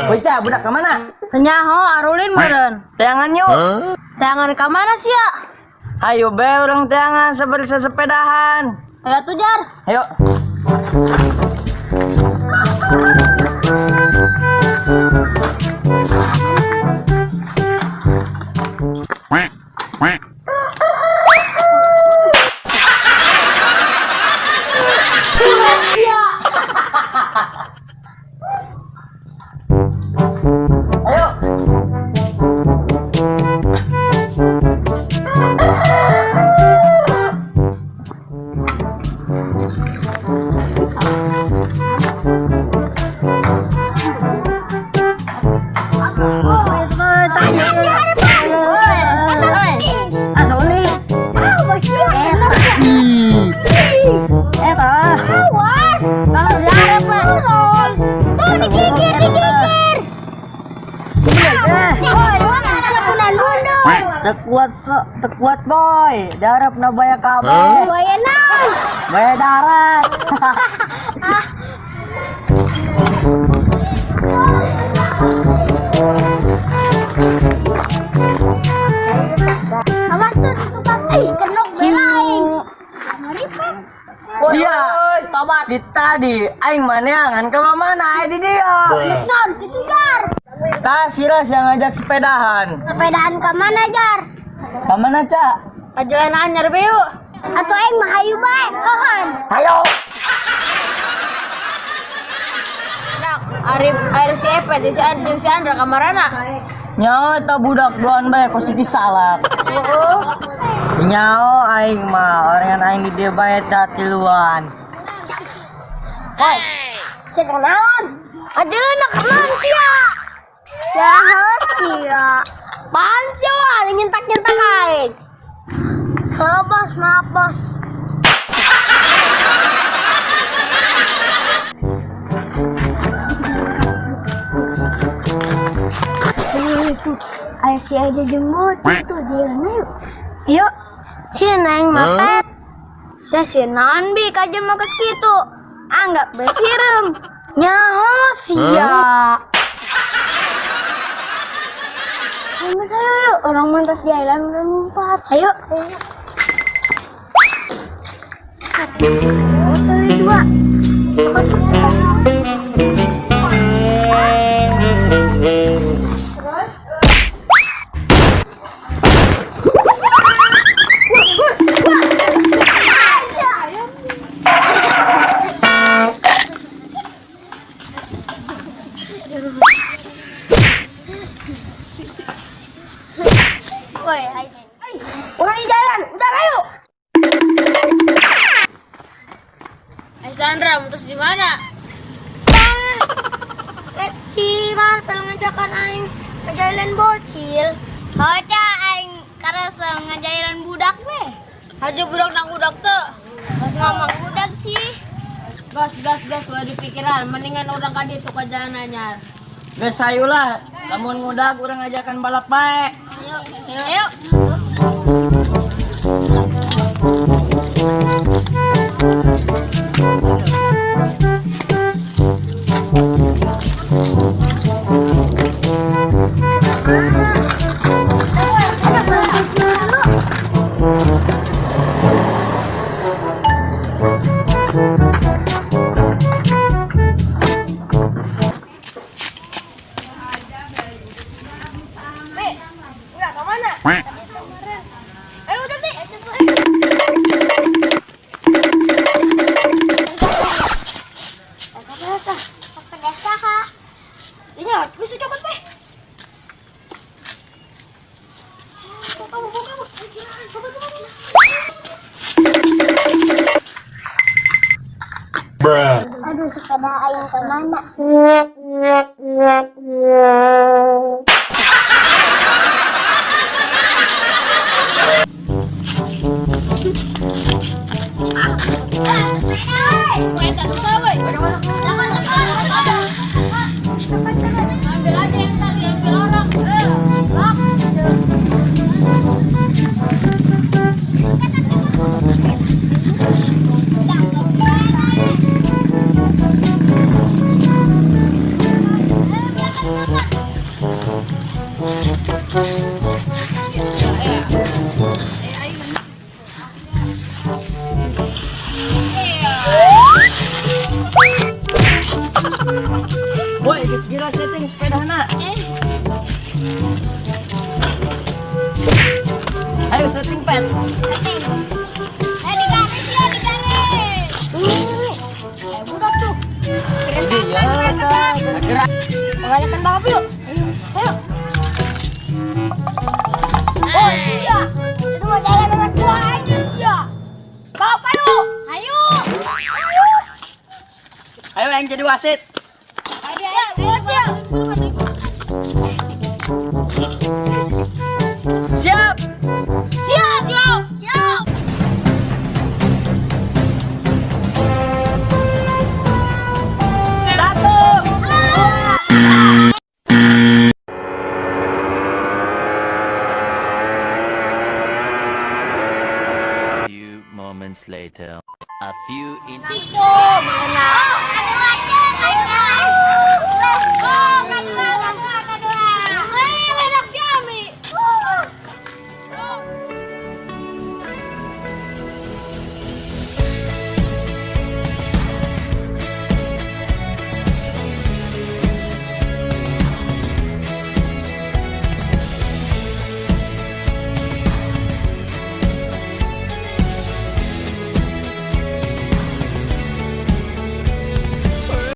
Bocah, budak kemana? Senyaho arulin meren. Teangan yuk. Teangan ke mana sih ya? Ayo be, orang teangan seperti sepedahan. Ayo tuh Jar. Ayo. Tekuat boy, darap na baya kabel. Baya naon? Baya darat. Awas tuh tukang kenok belain. Iya, tobat di tadi aing maneangan ke mana di dia. Non, itu Jar. Siras yang ngajak sepedahan. Sepedahan ke mana Jar? Kemana, Cak? Ke jalan anyar be yuk. Atau aing mah hayu bae, mohon. Ayo. Dak, Arif si Epet si Andra kamarana. Nyawa ta budak doan bae posisi salak. Heeh. Nyawa aing mah orang aing di dia bae tiluan. Hei, siapa naon? Ajeuna ka man sia. Jahat sia. Pan sia wah nyentak-nyentak aing. Heuh bos, maaf bos. Itu ayah si aja jemput itu dia yuk. Yuk, si neng mapet. Saya si nanbi kajian makas gitu. Anggap besirem. Nyaho sia. Ayo saya yuk, orang mantas di island udah ngumpat. Ayo. Kali dua. Woi, hai. Orang di jalan, udah ayo. Hai Sandra, mutus di mana? Si Marvel ngajakan aing ngajailan bocil. Hoca aing karasa ngajailan budak weh. Aja budak nang budak tuh. Gas ngomong budak sih. Gas waduh pikiran mendingan orang kadi suka jalan anyar. Gas sayulah, lamun ngudag urang ngajakan balap bae. Ayo. Aduh, sepeda aing kemana? Boy, gira setting sepeda na. Ayo setting pet. Di garis ya, di garis. Budak tuh. Ini ya, gerak. Mengayakkan balap yuk. Ayo. Oh iya. Itu mau jalan dengan gua aja sih ya. Bapak yuk. Ayo. Ayo. Ayo yang jadi wasit. Ayo, ayo. Siap. Siap, siap. Siap. Satu. Few moments later, a few in Tuh, mana